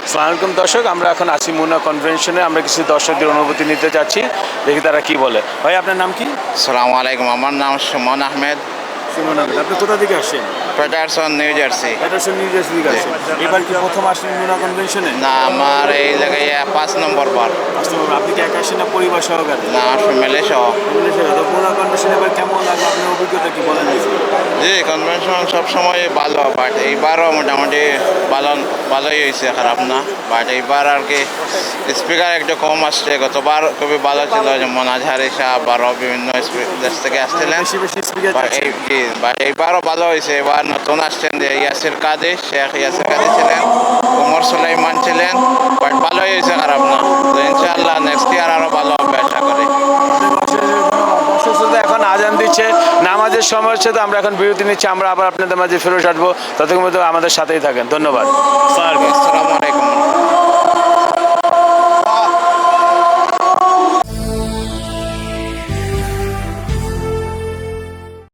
আসসালামু আলাইকুম দর্শক, আমরা এখন আছি মুনা কনভেনশনে। আমরা কিছু দর্শকদের অনুভূতি নিতে চাচ্ছি, দেখি তারা কি বলে। ভাই, আপনার নাম কি? আসসালামু আলাইকুম, আমার নাম সুমন আহমেদ, সুমন আহমেদ। আপনি কোথা থেকে আসেন? Paterson, New Jersey. Paterson, New Jersey থেকে আসেন। এবার কি প্রথম আসেন মুনা কনভেনশনে? না, আমার এই জায়গায় 5 নম্বর বার। আসতে পারবেন। আপনি কি একা আসেন না পরিবার সহকারে? না, ফ্যামিলি সহ। ফ্যামিলি সহ। তো মুনা কনভেনশনে এবার কেমন লাগলো? আপনার অভিজ্ঞতা কি বলেন দেখি। জি, কনভেনশন সবসময় ভালো, বাট এইবারও মোটামুটি ভালোই হয়েছে, খারাপ না। বাট এইবার আর কি স্পিকার একটু কম আসছে। গতবার খুবই ভালো ছিল, যেমন আজহারি সাহেব আরও বিভিন্ন দেশ থেকে আসছিলেন। বেশি বেশি স্পিকার বাট এইবারও ভালো হয়েছে। এবার নতুন আসছেন যে ইয়াসির কাদি, শেখ ইয়াসির কাদি ছিলেন, উমর সুলাইমান ছিলেন। বাট ভালোই হয়েছে, খারাপ না। তো ইনশাআল্লাহ নেক্সট ইয়ার আরও ভালো হবে আশা করি। দর্শক এখন আজান দিচ্ছে, নামাজের সময় হচ্ছে। তো আমরা এখন বিরতি নিচ্ছি। আমরা আবার আপনাদের মাঝে ফেরত আসবো। ততক্ষণ মধ্যে আমাদের সাথেই থাকেন। ধন্যবাদ। আসসালামু আলাইকুম।